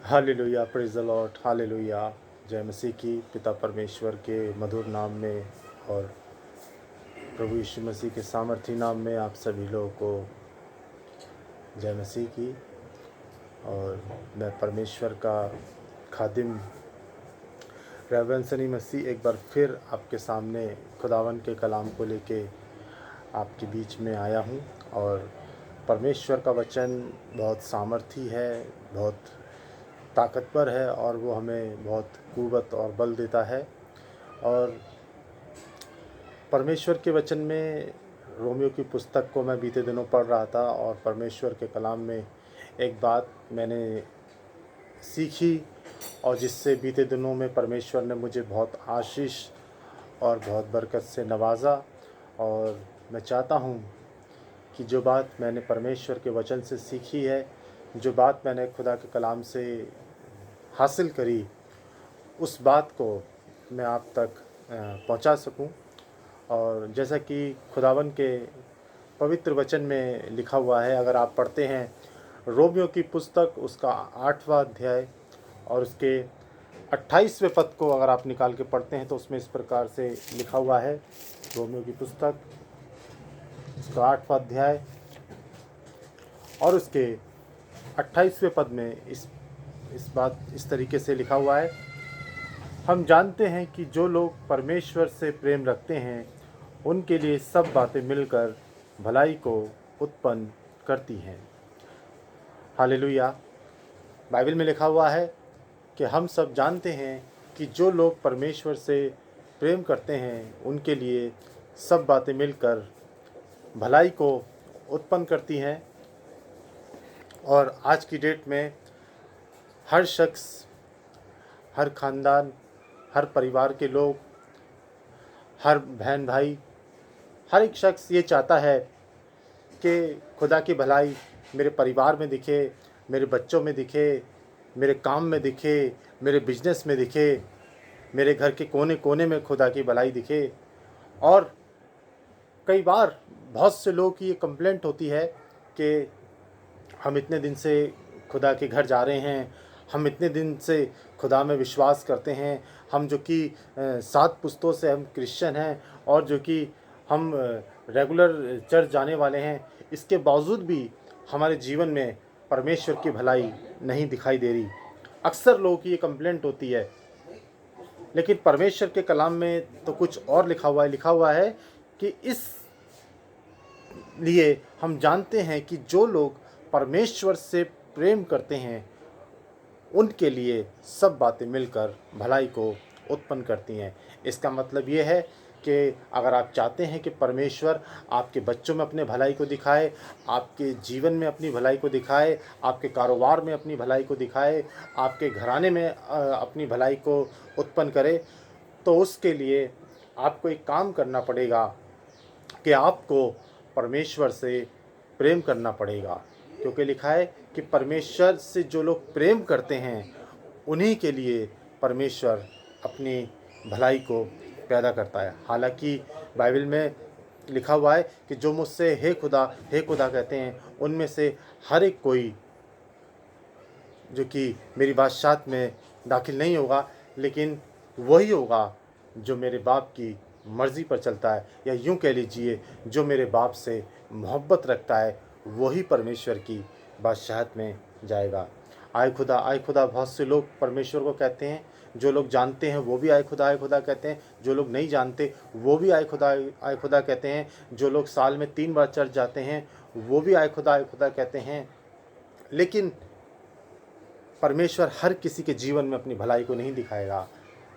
Hallelujah, praise the Lord, hallelujah. जय मसीह की। पिता परमेश्वर के मधुर नाम में और प्रभु यीशु मसीह के सामर्थी नाम में आप सभी लोगों को जय मसीह की। और मैं परमेश्वर का खादिम रेवरेंड सनी मसीह एक बार फिर आपके सामने खुदावन के कलाम को लेके आपके बीच में आया हूँ। और परमेश्वर का वचन बहुत सामर्थी है, बहुत ताकतवर है और वो हमें बहुत कुव्वत और बल देता है। और परमेश्वर के वचन में रोमियो की पुस्तक को मैं बीते दिनों पढ़ रहा था और परमेश्वर के कलाम में एक बात मैंने सीखी और जिससे बीते दिनों में परमेश्वर ने मुझे बहुत आशीष और बहुत बरकत से नवाजा। और मैं चाहता हूँ कि जो बात मैंने परमेश्वर के वचन से सीखी है, जो बात मैंने खुदा के कलाम से हासिल करी, उस बात को मैं आप तक पहुंचा सकूं। और जैसा कि खुदावन के पवित्र वचन में लिखा हुआ है, अगर आप पढ़ते हैं रोमियो की पुस्तक उसका 8वां अध्याय और उसके 28वें पद को अगर आप निकाल के पढ़ते हैं तो उसमें इस प्रकार से लिखा हुआ है। रोमियो की पुस्तक उसका 8वां अध्याय और उसके 28वें पद में इस तरीके से लिखा हुआ है। हम जानते हैं कि जो लोग परमेश्वर से प्रेम रखते हैं उनके लिए सब बातें मिलकर भलाई को उत्पन्न करती हैं। हालेलुया। बाइबल में लिखा हुआ है कि हम सब जानते हैं कि जो लोग परमेश्वर से प्रेम करते हैं उनके लिए सब बातें मिलकर भलाई को उत्पन्न करती हैं। और आज की डेट में हर शख्स, हर ख़ानदान, हर परिवार के लोग, हर बहन भाई, हर एक शख्स ये चाहता है कि खुदा की भलाई मेरे परिवार में दिखे, मेरे बच्चों में दिखे, मेरे काम में दिखे, मेरे बिजनेस में दिखे, मेरे घर के कोने कोने में खुदा की भलाई दिखे। और कई बार बहुत से लोगों की ये कंप्लेंट होती है कि हम इतने दिन से खुदा के घर जा रहे हैं, हम इतने दिन से खुदा में विश्वास करते हैं, हम जो कि 7 पुस्तों से हम क्रिश्चियन हैं और जो कि हम रेगुलर चर्च जाने वाले हैं, इसके बावजूद भी हमारे जीवन में परमेश्वर की भलाई नहीं दिखाई दे रही। अक्सर लोगों की ये कंप्लेंट होती है। लेकिन परमेश्वर के कलाम में तो कुछ और लिखा हुआ है कि इस लिए हम जानते हैं कि जो लोग परमेश्वर से प्रेम करते हैं उनके लिए सब बातें मिलकर भलाई को उत्पन्न करती हैं। इसका मतलब ये है कि अगर आप चाहते हैं कि परमेश्वर आपके बच्चों में अपने भलाई को दिखाए, आपके जीवन में अपनी भलाई को दिखाए, आपके कारोबार में अपनी भलाई को दिखाए, आपके घराने में अपनी भलाई को उत्पन्न करे, तो उसके लिए आपको एक काम करना पड़ेगा कि आपको परमेश्वर से प्रेम करना पड़ेगा। क्योंकि लिखा है कि परमेश्वर से जो लोग प्रेम करते हैं उन्हीं के लिए परमेश्वर अपनी भलाई को पैदा करता है। हालांकि बाइबल में लिखा हुआ है कि जो मुझसे हे खुदा कहते हैं उनमें से हर एक कोई जो कि मेरी बादशाहत में दाखिल नहीं होगा, लेकिन वही होगा जो मेरे बाप की मर्ज़ी पर चलता है, या यूँ कह लीजिए जो मेरे बाप से मोहब्बत रखता है वही परमेश्वर की बादशाहत में जाएगा। आए खुदा बहुत से लोग परमेश्वर को कहते हैं। जो लोग जानते हैं वो भी आए खुदा कहते हैं, जो लोग नहीं जानते वो भी आए खुदा कहते हैं, जो लोग साल में 3 बार चर्च जाते हैं वो भी आए खुदा कहते हैं। लेकिन परमेश्वर हर किसी के जीवन में अपनी भलाई को नहीं दिखाएगा,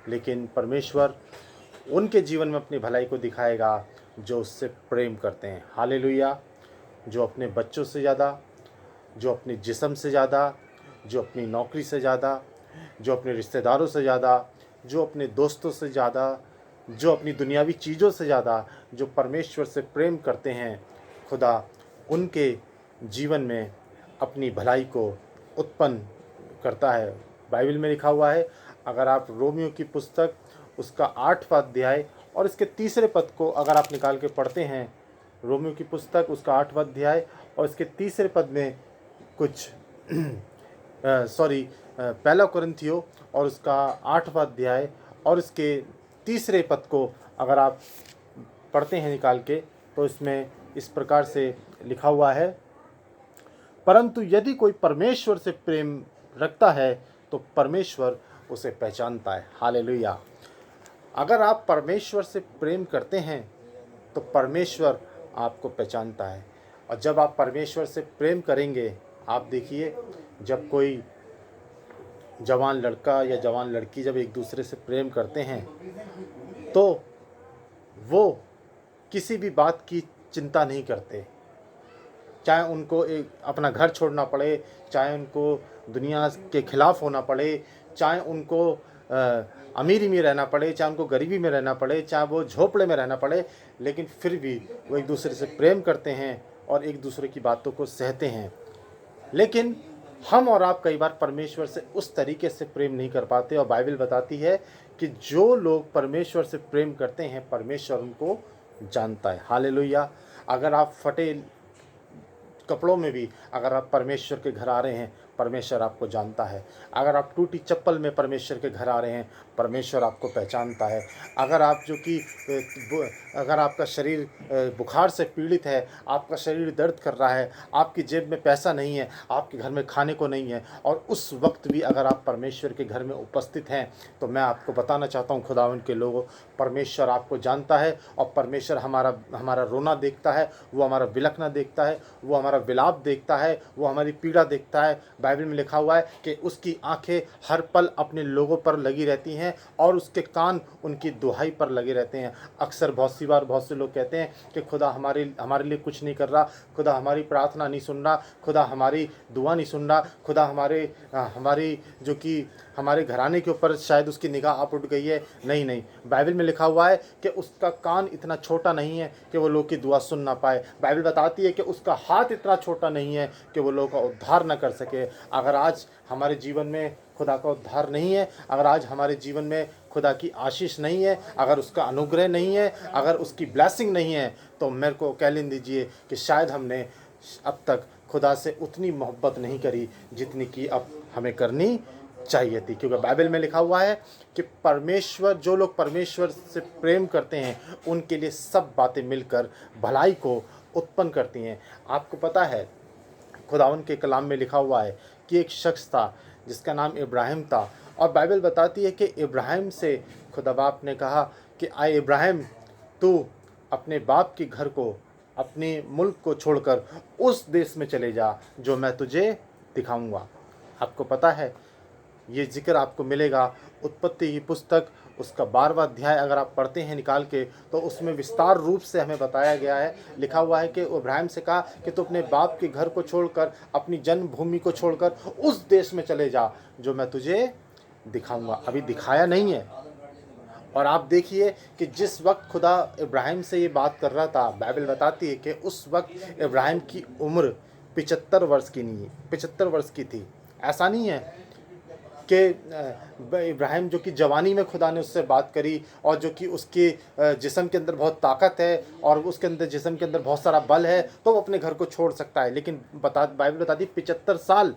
लेकिन परमेश्वर उनके जीवन में अपनी भलाई को दिखाएगा जो उससे प्रेम करते हैं। हालेलुया। जो अपने बच्चों से ज़्यादा, जो अपने जिस्म से ज़्यादा, जो अपनी नौकरी से ज़्यादा, जो अपने रिश्तेदारों से ज़्यादा, जो अपने दोस्तों से ज़्यादा, जो अपनी दुनियावी चीज़ों से ज़्यादा जो परमेश्वर से प्रेम करते हैं, खुदा उनके जीवन में अपनी भलाई को उत्पन्न करता है। बाइबल में लिखा हुआ है, अगर आप रोमियो की पुस्तक उसका 8वां अध्याय और इसके 3रे पद को अगर आप निकाल के पढ़ते हैं, रोमियो की पुस्तक उसका 8वां अध्याय और इसके 3रे पद में कुछ पहला कुरिन्थियों और उसका 8वां अध्याय और इसके 3 पद को अगर आप पढ़ते हैं निकाल के, तो इसमें इस प्रकार से लिखा हुआ है, परंतु यदि कोई परमेश्वर से प्रेम रखता है तो परमेश्वर उसे पहचानता है। हालेलुया। अगर आप परमेश्वर से प्रेम करते हैं तो परमेश्वर आपको पहचानता है। और जब आप परमेश्वर से प्रेम करेंगे, आप देखिए, जब कोई जवान लड़का या जवान लड़की जब एक दूसरे से प्रेम करते हैं तो वो किसी भी बात की चिंता नहीं करते, चाहे उनको एक अपना घर छोड़ना पड़े, चाहे उनको दुनिया के खिलाफ होना पड़े, चाहे उनको अमीरी में रहना पड़े, चाहे उनको गरीबी में रहना पड़े, चाहे वो झोपड़े में रहना पड़े, लेकिन फिर भी वो एक दूसरे से प्रेम करते हैं और एक दूसरे की बातों को सहते हैं। लेकिन हम और आप कई बार परमेश्वर से उस तरीके से प्रेम नहीं कर पाते, और बाइबल बताती है कि जो लोग परमेश्वर से प्रेम करते हैं परमेश्वर उनको जानता है। हालेलुया। अगर आप फटे कपड़ों में भी अगर आप परमेश्वर के घर आ रहे हैं, परमेश्वर आपको जानता है। अगर आप टूटी चप्पल में परमेश्वर के घर आ रहे हैं, परमेश्वर आपको पहचानता है। अगर आप अगर आपका शरीर बुखार से पीड़ित है, आपका शरीर दर्द कर रहा है, आपकी जेब में पैसा नहीं है, आपके घर में खाने को नहीं है, और उस वक्त भी अगर आप परमेश्वर के घर में उपस्थित हैं, तो मैं आपको बताना चाहता हूँ खुदावंद के लोगों, परमेश्वर आपको जानता है और परमेश्वर हमारा रोना देखता है, वो हमारा बिलखना देखता है, वो हमारा विलाप देखता है, वो हमारी पीड़ा देखता है। बाइबल में लिखा हुआ है कि उसकी आंखें हर पल अपने लोगों पर लगी रहती हैं और उसके कान उनकी दुहाई पर लगे रहते हैं। अक्सर बहुत सी बार बहुत से लोग कहते हैं कि खुदा हमारे लिए कुछ नहीं कर रहा, खुदा हमारी प्रार्थना नहीं सुन रहा, खुदा हमारी दुआ नहीं सुन रहा, खुदा हमारी जो कि हमारे घराने के ऊपर शायद उसकी निगाह आप उठ गई है। नहीं नहीं, बाइबल में लिखा हुआ है कि उसका कान इतना छोटा नहीं है कि वो लोग की दुआ सुन ना पाए। बाइबल बताती है कि उसका हाथ इतना छोटा नहीं है कि वो लोग का उद्धार ना कर सके। अगर आज हमारे जीवन में खुदा का उद्धार नहीं है, अगर आज हमारे जीवन में खुदा की आशीष नहीं है, अगर उसका अनुग्रह नहीं है, अगर उसकी ब्लेसिंग नहीं है, तो मेरे को कह लेने दीजिए कि शायद हमने अब तक खुदा से उतनी मोहब्बत नहीं करी जितनी कि अब हमें करनी चाहिए थी। क्योंकि बाइबल में लिखा हुआ है कि परमेश्वर, जो लोग परमेश्वर से प्रेम करते हैं उनके लिए सब बातें मिलकर भलाई को उत्पन्न करती हैं। आपको पता है खुदावन के कलाम में लिखा हुआ है कि एक शख्स था जिसका नाम इब्राहिम था, और बाइबल बताती है कि इब्राहिम से खुदा बाप ने कहा कि आए इब्राहिम, तू अपने बाप के घर को, अपने मुल्क को छोड़कर उस देश में चले जा जो मैं तुझे दिखाऊंगा। आपको पता है ये जिक्र आपको मिलेगा उत्पत्ति की पुस्तक उसका 12वां अध्याय अगर आप पढ़ते हैं निकाल के, तो उसमें विस्तार रूप से हमें बताया गया है। लिखा हुआ है कि इब्राहिम से कहा कि तू अपने बाप के घर को छोड़कर, अपनी जन्मभूमि को छोड़कर उस देश में चले जा जो मैं तुझे दिखाऊंगा। अभी दिखाया नहीं है। और आप देखिए कि जिस वक्त खुदा इब्राहिम से ये बात कर रहा था, बाइबल बताती है कि उस वक्त इब्राहिम की उम्र 75 वर्ष की नहीं, 75 वर्ष की थी। ऐसा नहीं है कि इब्राहिम जो कि जवानी में खुदा ने उससे बात करी, और जो कि उसके जिस्म के अंदर बहुत ताकत है और उसके अंदर जिस्म के अंदर बहुत सारा बल है, तो वो अपने घर को छोड़ सकता है। लेकिन बाइबल बताती 75 साल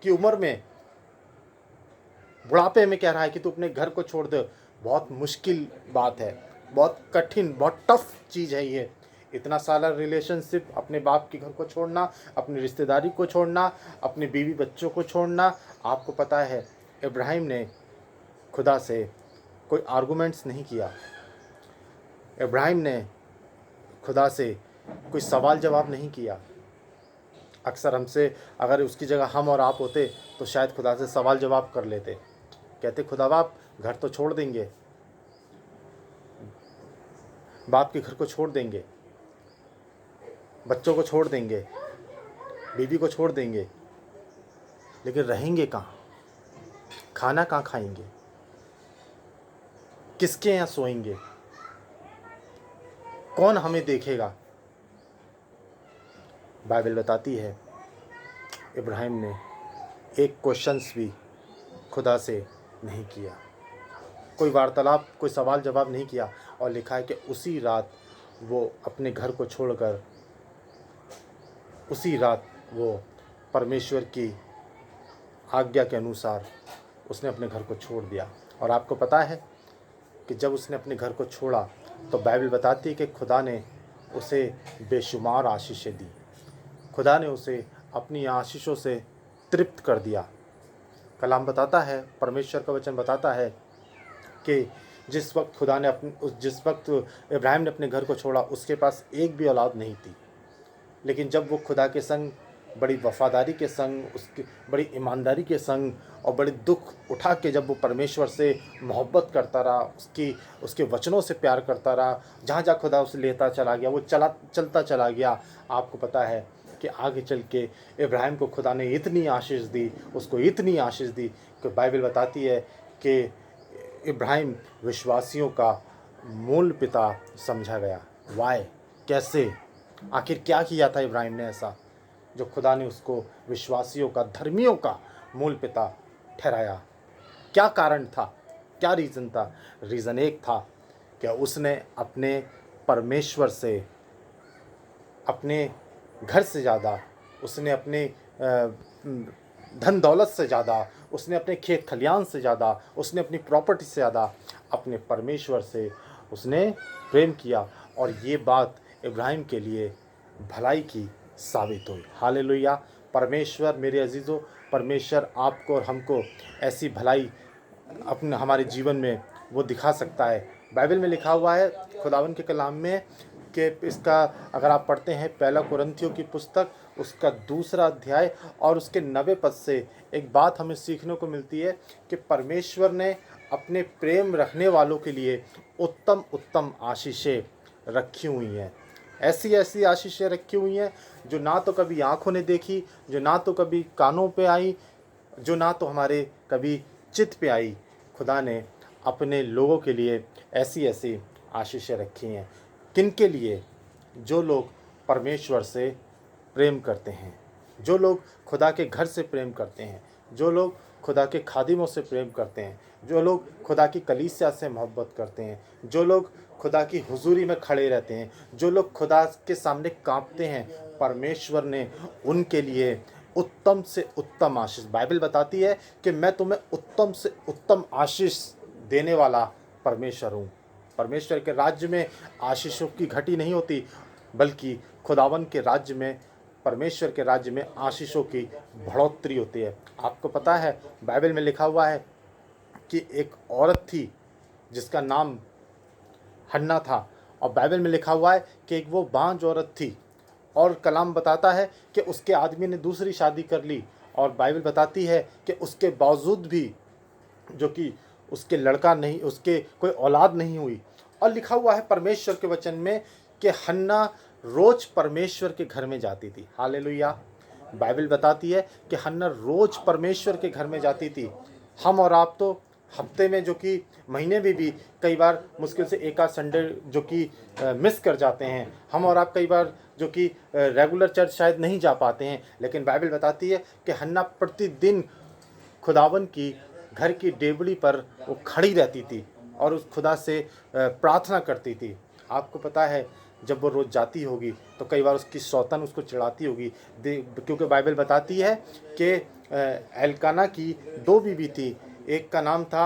की उम्र में, बुढ़ापे में कह रहा है कि तू अपने घर को छोड़ दे। बहुत मुश्किल बात है, बहुत कठिन, बहुत टफ चीज़ है ये। इतना सारा रिलेशनशिप, अपने बाप के घर को छोड़ना, अपनी रिश्तेदारी को छोड़ना, अपने बीवी बच्चों को छोड़ना। आपको पता है इब्राहिम ने खुदा से कोई आर्गुमेंट्स नहीं किया, इब्राहिम ने खुदा से कोई सवाल जवाब नहीं किया। अक्सर हमसे, अगर उसकी जगह हम और आप होते तो शायद खुदा से सवाल जवाब कर लेते। कहते खुदा बाप घर तो छोड़ देंगे, बाप के घर को छोड़ देंगे, बच्चों को छोड़ देंगे, बीवी को छोड़ देंगे, लेकिन रहेंगे कहाँ? खाना कहाँ खाएंगे? किसके यहाँ सोएंगे? कौन हमें देखेगा? बाइबल बताती है इब्राहिम ने एक क्वेश्चंस भी खुदा से नहीं किया, कोई वार्तालाप, कोई सवाल जवाब नहीं किया। और लिखा है कि उसी रात वो अपने घर को छोड़कर, उसी रात वो परमेश्वर की आज्ञा के अनुसार उसने अपने घर को छोड़ दिया। और आपको पता है कि जब उसने अपने घर को छोड़ा तो बाइबल बताती है कि खुदा ने उसे बेशुमार आशीषें दी। खुदा ने उसे अपनी आशीषों से तृप्त कर दिया। कलाम बताता है, परमेश्वर का वचन बताता है कि जिस वक्त इब्राहिम ने अपने घर को छोड़ा, उसके पास एक भी औलाद नहीं थी। लेकिन जब वो खुदा के संग बड़ी वफादारी के संग, उसकी बड़ी ईमानदारी के संग और बड़े दुख उठा के जब वो परमेश्वर से मोहब्बत करता रहा, उसके वचनों से प्यार करता रहा, जहाँ जहाँ खुदा उसे लेता चला गया, वो चलता चला गया। आपको पता है कि आगे चल के इब्राहिम को खुदा ने इतनी आशीष दी, उसको इतनी आशीष दी कि बाइबल बताती है कि इब्राहिम विश्वासियों का मूल पिता समझा गया। वाय, कैसे, आखिर क्या किया था इब्राहिम ने ऐसा जो खुदा ने उसको विश्वासियों का, धर्मियों का मूल पिता ठहराया? क्या कारण था, क्या रीज़न था? रीज़न एक था कि उसने अपने परमेश्वर से, अपने घर से ज़्यादा, उसने अपने धन दौलत से ज़्यादा, उसने अपने खेत खलियान से ज़्यादा, उसने अपनी प्रॉपर्टी से ज़्यादा अपने परमेश्वर से उसने प्रेम किया। और ये बात इब्राहिम के लिए भलाई की साबित हुई। हालेलुया। परमेश्वर, मेरे अजीज़ों, परमेश्वर आपको और हमको ऐसी भलाई अपने हमारे जीवन में वो दिखा सकता है। बाइबल में लिखा हुआ है, खुदावन के कलाम में, कि इसका अगर आप पढ़ते हैं पहला कुरिन्थियों की पुस्तक, उसका 2 अध्याय और उसके 90 पद से एक बात हमें सीखने को मिलती है कि परमेश्वर ने अपने प्रेम रखने वालों के लिए उत्तम उत्तम आशीषें रखी हुई हैं। ऐसी ऐसी आशीषें रखी हुई हैं जो ना तो कभी आँखों ने देखी, जो ना तो कभी कानों पे आई, जो ना तो हमारे कभी चित्त पे आई। खुदा ने अपने लोगों के लिए ऐसी ऐसी आशीषें रखी हैं। किन के लिए? जो लोग परमेश्वर से प्रेम करते हैं, जो लोग खुदा के घर से प्रेम करते हैं, जो लोग खुदा के खादिमों से प्रेम करते हैं, जो लोग खुदा की कलीसिया से मोहब्बत करते हैं, जो लोग खुदा की हुजूरी में खड़े रहते हैं, जो लोग खुदा के सामने कांपते हैं, परमेश्वर ने उनके लिए उत्तम से उत्तम आशीष, बाइबल बताती है कि मैं तुम्हें उत्तम से उत्तम आशीष देने वाला परमेश्वर हूँ। परमेश्वर के राज्य में आशीषों की घटी नहीं होती, बल्कि खुदावन के राज्य में, परमेश्वर के राज्य में आशीषों की बढ़ोतरी होती है। आपको पता है बाइबल में लिखा हुआ है कि एक औरत थी जिसका नाम हन्ना था, और बाइबल में लिखा हुआ है कि एक वो बांझ औरत थी, और कलाम बताता है कि उसके आदमी ने दूसरी शादी कर ली, और बाइबल बताती है कि उसके बावजूद भी जो कि उसके लड़का नहीं, उसके कोई औलाद नहीं हुई। और लिखा हुआ है परमेश्वर के वचन में कि हन्ना रोज परमेश्वर के घर में जाती थी। हालेलुया। बाइबल बताती है कि हन्ना रोज परमेश्वर के घर में जाती थी। हम और आप तो हफ्ते में, जो कि महीने में भी कई बार मुश्किल से एक आध संडे जो कि मिस कर जाते हैं। हम और आप कई बार जो कि रेगुलर चर्च शायद नहीं जा पाते हैं, लेकिन बाइबल बताती है कि हन्ना प्रतिदिन खुदावन की घर की डेवड़ी पर वो खड़ी रहती थी और उस खुदा से प्रार्थना करती थी। आपको पता है जब वो रोज़ जाती होगी तो कई बार उसकी सौतन उसको चिढ़ाती होगी, क्योंकि बाइबल बताती है कि एल्काना की 2 बीवी थी, एक का नाम था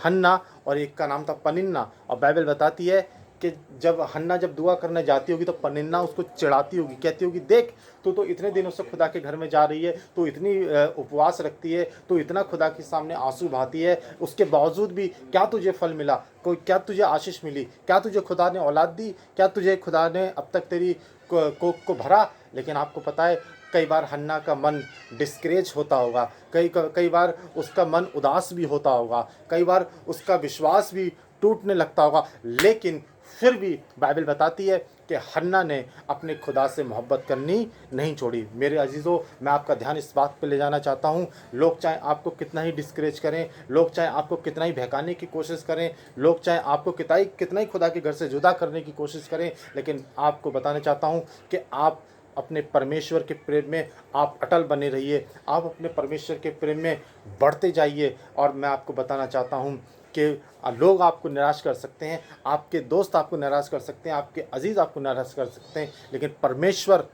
हन्ना और एक का नाम था पनिन्ना। और बाइबल बताती है कि जब हन्ना जब दुआ करने जाती होगी तो पनिन्ना उसको चिढ़ाती होगी, कहती होगी, देख तू तो इतने दिनों से खुदा के घर में जा रही है, तू इतनी उपवास रखती है, तू इतना खुदा के सामने आंसू बहाती है, उसके बावजूद भी क्या तुझे फल मिला? क्या तुझे आशीष मिली? क्या तुझे खुदा ने औलाद दी? क्या तुझे खुदा ने अब तक तेरी को भरा? लेकिन आपको पता है कई बार हन्ना का मन डिस्करेज होता होगा, कई बार उसका मन उदास भी होता होगा, कई बार उसका विश्वास भी टूटने लगता होगा, लेकिन फिर भी बाइबल बताती है कि हन्ना ने अपने खुदा से मोहब्बत करनी नहीं छोड़ी। मेरे अजीज़ों, मैं आपका ध्यान इस बात पर ले जाना चाहता हूँ, लोग चाहे आपको कितना ही डिस्करेज करें, लोग चाहे आपको कितना ही बहकाने की कोशिश करें, लोग चाहे आपको कितना ही खुदा के घर से जुदा करने की कोशिश करें, लेकिन आपको बताना चाहता हूँ कि आप अपने परमेश्वर के प्रेम में आप अटल बने रहिए, आप अपने परमेश्वर के प्रेम में बढ़ते जाइए। और मैं आपको बताना चाहता हूँ कि लोग आपको निराश कर सकते हैं, आपके दोस्त आपको निराश कर सकते हैं, आपके अजीज़ आपको निराश कर सकते हैं, लेकिन परमेश्वर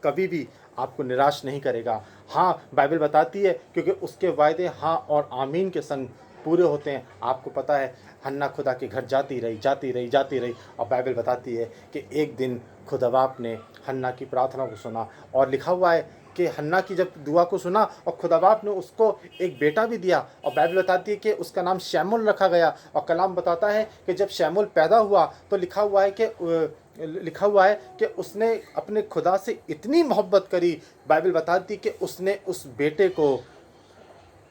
कभी भी आपको निराश नहीं करेगा। हाँ, बाइबल बताती है क्योंकि उसके वायदे हाँ और आमीन के संग पूरे होते हैं। आपको पता है हन्ना खुदा के घर जाती रही और बाइबल बताती है कि एक दिन खुदा बाप ने हन्ना की प्रार्थना को सुना, और लिखा हुआ है कि हन्ना की जब दुआ को सुना और खुदा बाप ने उसको एक बेटा भी दिया, और बाइबल बताती है कि उसका नाम शमूएल रखा गया। और कलाम बताता है कि जब शमूएल पैदा हुआ तो लिखा हुआ है कि उसने अपने खुदा से इतनी मोहब्बत करी, बाइबल बताती है कि उसने उस बेटे को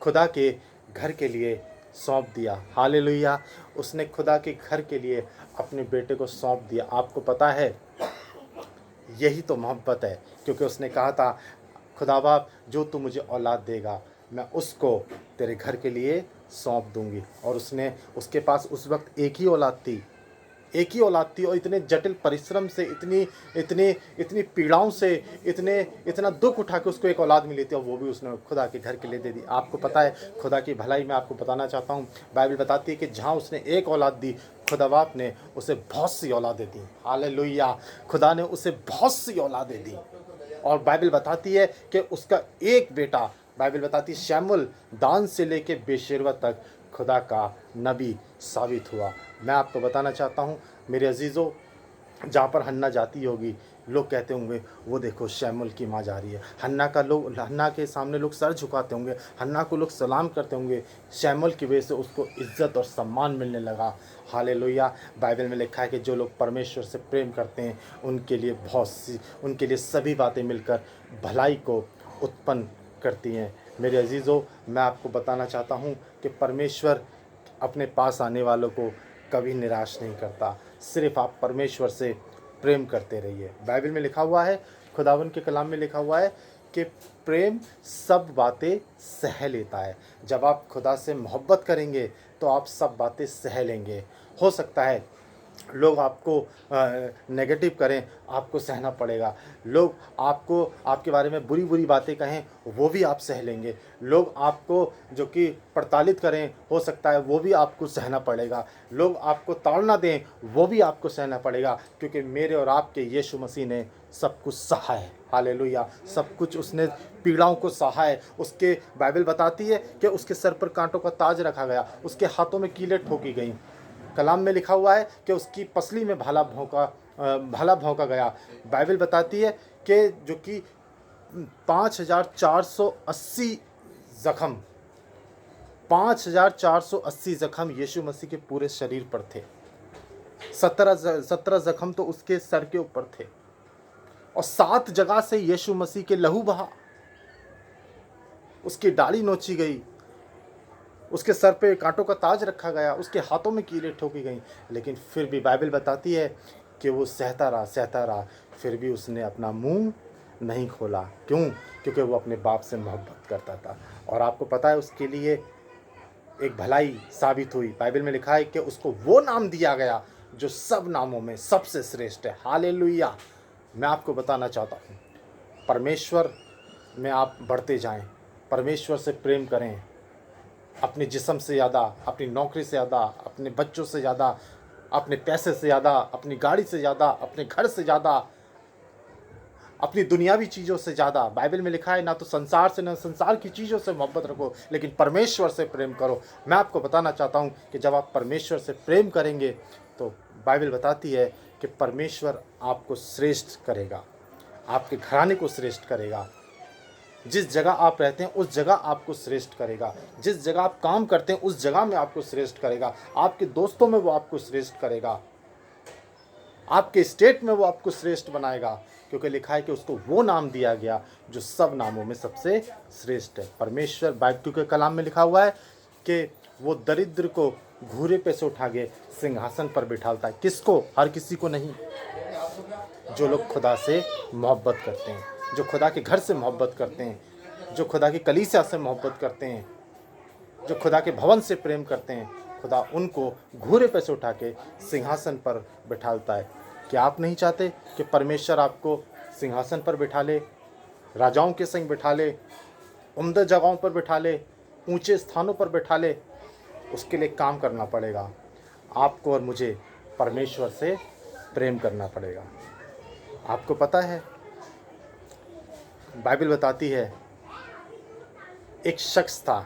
खुदा के घर के लिए सौंप दिया। हालेलुया, उसने खुदा के घर के लिए अपने बेटे को सौंप दिया। आपको पता है यही तो मोहब्बत है, क्योंकि उसने कहा था खुदा बाप जो तू मुझे औलाद देगा मैं उसको तेरे घर के लिए सौंप दूंगी। और उसके पास उस वक्त एक ही औलाद थी और इतने जटिल परिश्रम से, इतनी पीड़ाओं से, इतना दुख उठा के उसको एक औलाद मिली थी, और वो भी उसने खुदा के घर के लिए दे दी। आपको पता है खुदा की भलाई में आपको बताना चाहता हूँ, बाइबल बताती है कि जहाँ उसने एक औलाद दी खुदा बाप ने उसे बहुत सी औलादें दी। हालेलुया, खुदा ने उसे बहुत सी औलादें दी। और बाइबल बताती है कि उसका एक बेटा, बाइबल बताती है शमूएल दान से लेके बेशेरवा तक खुदा का नबी साबित हुआ। मैं आपको बताना चाहता हूँ मेरे अजीज़ों, जहाँ पर हन्ना जाती होगी लोग कहते होंगे वो देखो शमूएल की माँ जा रही है। हन्ना के सामने लोग सर झुकाते होंगे, हन्ना को लोग सलाम करते होंगे। शमूएल की वजह से उसको इज्जत और सम्मान मिलने लगा। हालेलुया, बाइबल में लिखा है कि जो लोग परमेश्वर से प्रेम करते हैं उनके लिए सभी बातें मिलकर भलाई को उत्पन्न करती हैं। मेरे अजीज़ों, मैं आपको बताना चाहता हूँ कि परमेश्वर अपने पास आने वालों को कभी निराश नहीं करता। सिर्फ आप परमेश्वर से प्रेम करते रहिए। बाइबल में लिखा हुआ है, खुदावंद के कलाम में लिखा हुआ है कि प्रेम सब बातें सह लेता है। जब आप खुदा से मोहब्बत करेंगे तो आप सब बातें सह लेंगे। हो सकता है लोग आपको नेगेटिव करें, आपको सहना पड़ेगा। लोग आपके बारे में बुरी बुरी बातें कहें, वो भी आप सह लेंगे। लोग आपको जो कि प्रताड़ित करें, हो सकता है वो भी आपको सहना पड़ेगा। लोग आपको ताड़ना दें, वो भी आपको सहना पड़ेगा, क्योंकि मेरे और आपके यीशु मसीह ने सब कुछ सहा है। हालेलुया, सब कुछ उसने पीड़ाओं को सहा है। उसके बाइबल बताती है कि उसके सर पर कांटों का ताज रखा गया, उसके हाथों में कीलें ठोकी गई। कलाम में लिखा हुआ है कि उसकी पसली में भाला भौंका गया। बाइबल बताती है कि जो कि 5480 जख्म 5480 जख्म यीशु मसीह के पूरे शरीर पर थे। 17 जख्म तो उसके सर के ऊपर थे, और 7 जगह से यीशु मसीह के लहू बहा। उसकी दाढ़ी नोची गई, उसके सर पे कांटों का ताज रखा गया, उसके हाथों में कीलें ठोकी गई, लेकिन फिर भी बाइबल बताती है कि वो सहता रहा, फिर भी उसने अपना मुंह नहीं खोला। क्यों? क्योंकि वो अपने बाप से मोहब्बत करता था। और आपको पता है उसके लिए एक भलाई साबित हुई। बाइबल में लिखा है कि उसको वो नाम दिया गया जो सब नामों में सबसे श्रेष्ठ है। हालेलुया, मैं आपको बताना चाहता हूँ परमेश्वर में आप बढ़ते जाएं, परमेश्वर से प्रेम करें। अपने जिस्म से ज़्यादा, अपनी नौकरी से ज़्यादा, अपने बच्चों से ज़्यादा, अपने पैसे से ज़्यादा, अपनी गाड़ी से ज़्यादा, अपने घर से ज़्यादा, अपनी दुनियावी चीज़ों से ज़्यादा। बाइबल में लिखा है ना तो संसार से, ना संसार की चीज़ों से मोहब्बत रखो, लेकिन परमेश्वर से प्रेम करो। मैं आपको बताना चाहता हूँ कि जब आप परमेश्वर से प्रेम करेंगे तो बाइबल बताती है कि परमेश्वर आपको श्रेष्ठ करेगा, आपके घराने को श्रेष्ठ करेगा। जिस जगह आप रहते हैं उस जगह आपको श्रेष्ठ करेगा, जिस जगह आप काम करते हैं उस जगह में आपको श्रेष्ठ करेगा, आपके दोस्तों में वो आपको श्रेष्ठ करेगा, आपके स्टेट में वो आपको श्रेष्ठ बनाएगा, क्योंकि लिखा है कि उसको वो नाम दिया गया जो सब नामों में सबसे श्रेष्ठ है। परमेश्वर बाइबल के कलाम में लिखा हुआ है कि वो दरिद्र को घूरे पे से उठा के सिंहासन पर बिठाता है। किसको? हर किसी को नहीं। जो लोग खुदा से मोहब्बत करते हैं, जो खुदा के घर से मोहब्बत करते हैं, जो खुदा की कलीसिया से मोहब्बत करते हैं, जो खुदा के भवन से प्रेम करते हैं, खुदा उनको घूरे पे से उठा के सिंहासन पर बिठाता है। क्या आप नहीं चाहते कि परमेश्वर आपको सिंहासन पर बिठा ले, राजाओं के संग बिठा ले, उम्दा जगहों पर बिठा ले, ऊंचे स्थानों पर बिठा ले? उसके लिए काम करना पड़ेगा। आपको और मुझे परमेश्वर से प्रेम करना पड़ेगा। आपको पता है बाइबल बताती है एक शख्स था,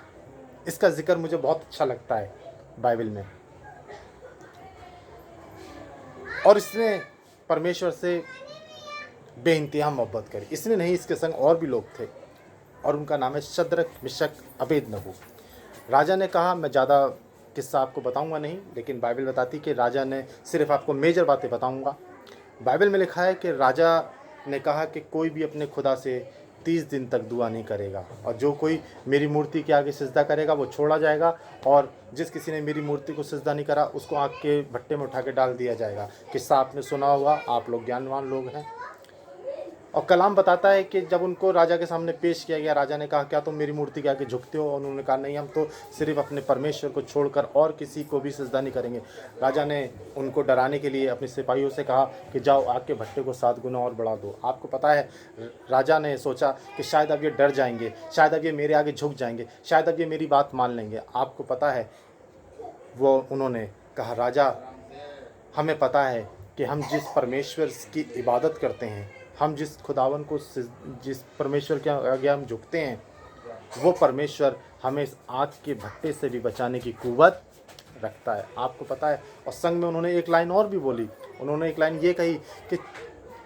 इसका जिक्र मुझे बहुत अच्छा लगता है बाइबल में, और इसने परमेश्वर से बेइंतहा मोहब्बत करी। इसने नहीं, इसके संग और भी लोग थे, और उनका नाम है शद्रक, मिशक, अबेदनगो। राजा ने कहा, मैं ज़्यादा किस्सा आपको बताऊंगा नहीं, लेकिन बाइबल बताती कि राजा ने सिर्फ आपको मेजर बातें बताऊंगा। बाइबल में लिखा है कि राजा ने कहा कि कोई भी अपने खुदा से 30 दिन तक दुआ नहीं करेगा, और जो कोई मेरी मूर्ति के आगे सिजदा करेगा वो छोड़ा जाएगा, और जिस किसी ने मेरी मूर्ति को सिजदा नहीं करा उसको आग के भट्टे में उठा के डाल दिया जाएगा। किस्सा आपने सुना होगा, आप लोग ज्ञानवान लोग हैं। और कलाम बताता है कि जब उनको राजा के सामने पेश किया गया, राजा ने कहा, क्या तुम मेरी मूर्ति के आगे झुकते हो? और उन्होंने कहा, नहीं, हम तो सिर्फ अपने परमेश्वर को छोड़कर और किसी को भी सजदा नहीं करेंगे। राजा ने उनको डराने के लिए अपने सिपाहियों से कहा कि जाओ, आग के भट्टे को 7 गुना और बढ़ा दो। आपको पता है, राजा ने सोचा कि शायद अब ये डर जाएंगे, शायद अब ये मेरे आगे झुक जाएंगे, शायद अब ये मेरी बात मान लेंगे। आपको पता है, वो उन्होंने कहा, राजा, हमें पता है कि हम जिस परमेश्वर की इबादत करते हैं, हम जिस खुदावन को, जिस परमेश्वर के आगे हम झुकते हैं, वो परमेश्वर हमें इस आग के भट्टे से भी बचाने की कुव्वत रखता है। आपको पता है, और संग में उन्होंने एक लाइन और भी बोली। उन्होंने एक लाइन ये कही कि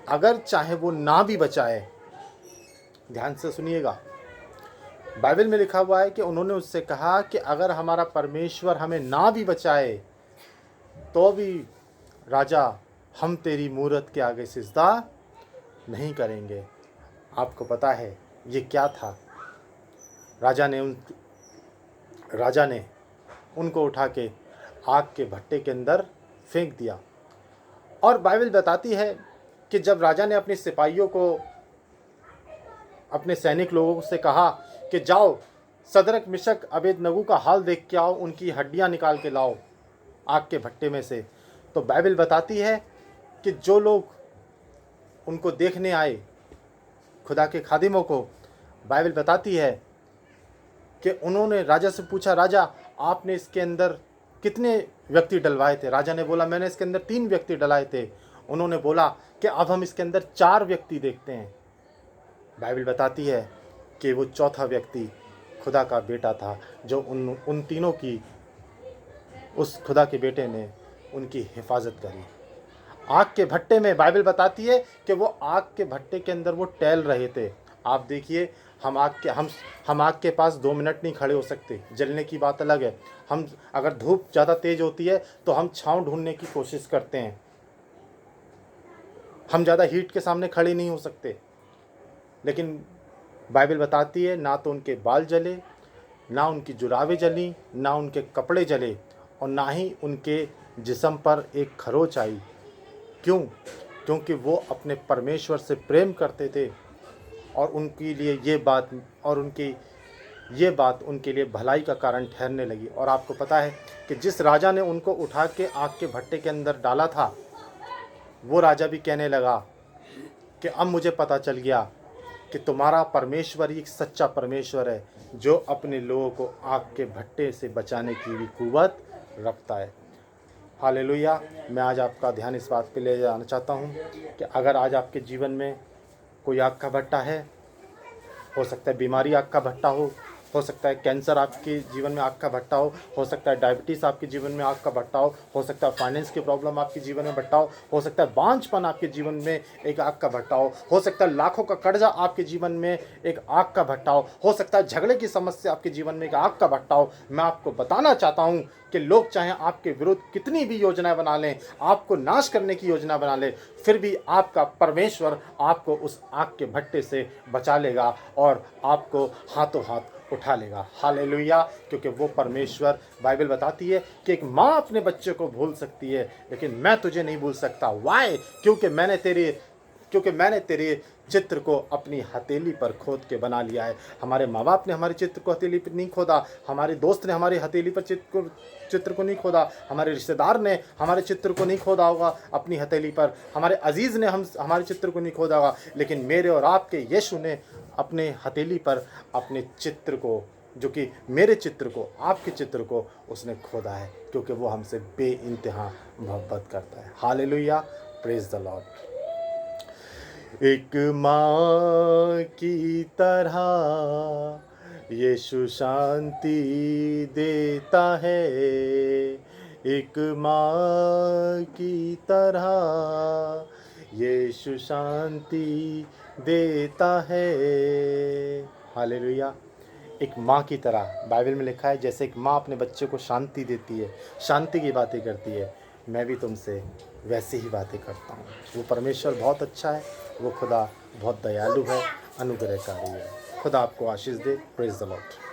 अगर चाहे वो ना भी बचाए, ध्यान से सुनिएगा, बाइबल में लिखा हुआ है कि उन्होंने उससे कहा कि अगर हमारा परमेश्वर हमें ना भी बचाए तो भी राजा, हम तेरी मूरत के आगे सिजदा नहीं करेंगे। आपको पता है ये क्या था? राजा ने उनको उठा के आग के भट्टे के अंदर फेंक दिया। और बाइबल बताती है कि जब राजा ने अपने सिपाहियों को, अपने सैनिक लोगों से कहा कि जाओ, शद्रक, मिशक, अबेदनगो का हाल देख के आओ, उनकी हड्डियां निकाल के लाओ आग के भट्टे में से, तो बाइबल बताती है कि जो लोग उनको देखने आए, खुदा के खादिमों को, बाइबल बताती है कि उन्होंने राजा से पूछा, राजा, आपने इसके अंदर कितने व्यक्ति डलवाए थे? राजा ने बोला, मैंने इसके अंदर 3 व्यक्ति डलाए थे। उन्होंने बोला कि अब हम इसके अंदर 4 व्यक्ति देखते हैं। बाइबल बताती है कि वो चौथा व्यक्ति खुदा का बेटा था, जो उन तीनों की, उस खुदा के बेटे ने उनकी हिफाजत करी। आग के भट्टे में बाइबल बताती है कि वो आग के भट्टे के अंदर वो टहल रहे थे। आप देखिए, हम आग के पास 2 मिनट नहीं खड़े हो सकते। जलने की बात अलग है। हम अगर धूप ज़्यादा तेज होती है तो हम छांव ढूंढने की कोशिश करते हैं, हम ज़्यादा हीट के सामने खड़े नहीं हो सकते। लेकिन बाइबल बताती है, ना तो उनके बाल जले, ना उनकी जुराबें जली, ना उनके कपड़े जले, और ना ही उनके जिस्म पर एक खरोच आई। क्यों? क्योंकि वो अपने परमेश्वर से प्रेम करते थे, और उनके लिए ये बात उनके लिए भलाई का कारण ठहरने लगी। और आपको पता है कि जिस राजा ने उनको उठा के आग के भट्टे के अंदर डाला था, वो राजा भी कहने लगा कि अब मुझे पता चल गया कि तुम्हारा परमेश्वर ही एक सच्चा परमेश्वर है, जो अपने लोगों को आग के भट्टे से बचाने की भी कुव्वत रखता है। हालेलुया। मैं आज आपका ध्यान इस बात पे ले जाना चाहता हूँ कि अगर आज आपके जीवन में कोई आग का भट्टा है, हो सकता है बीमारी आग का भट्टा हो सकता है कैंसर आपके जीवन में आग का भट्टा हो सकता है डायबिटीज़ आपके जीवन में आग का भट्टा हो सकता है फाइनेंस की प्रॉब्लम आपके जीवन में भट्टा हो सकता है बांझपन आपके जीवन में एक आग का भट्टा हो सकता है लाखों का कर्जा आपके जीवन में एक आग का भट्टा हो सकता है झगड़े की समस्या आपके जीवन में एक आग का भट्टा हो। मैं आपको बताना चाहता हूँ कि लोग चाहे आपके विरुद्ध कितनी भी योजनाएं बना लें, आपको नाश करने की योजना बना ले, फिर भी आपका परमेश्वर आपको उस आग के भट्टे से बचा लेगा और आपको हाथों हाथ उठा लेगा। हालेलुया। क्योंकि वो परमेश्वर, बाइबल बताती है कि एक माँ अपने बच्चे को भूल सकती है, लेकिन मैं तुझे नहीं भूल सकता। वाई? क्योंकि मैंने तेरे चित्र को अपनी हथेली पर खोद के बना लिया है। हमारे माँ बाप ने हमारे चित्र को हथेली पर नहीं खोदा, हमारे दोस्त ने हमारी हथेली पर चित्र को नहीं खोदा, हमारे रिश्तेदार ने हमारे चित्र को नहीं खोदा होगा अपनी हथेली पर, हमारे अजीज़ ने हमारे चित्र को नहीं खोदा होगा, लेकिन मेरे और आपके यीशु ने अपने हथेली पर अपने चित्र को, जो कि मेरे चित्र को, आपके चित्र को उसने खोदा है, क्योंकि वो हमसे बेइंतहा मोहब्बत करता है। हालेलुया। Praise the Lord. एक माँ की तरह यीशु शांति देता है, एक माँ की तरह यीशु शांति देता है। हालेलुया। एक माँ की तरह बाइबल में लिखा है, जैसे एक माँ अपने बच्चे को शांति देती है, शांति की बातें करती है, मैं भी तुमसे वैसे ही बातें करता हूँ। वो परमेश्वर बहुत अच्छा है, वो खुदा बहुत दयालु है, अनुग्रहकारी है। खुदा आपको आशीष दे। Praise the Lord.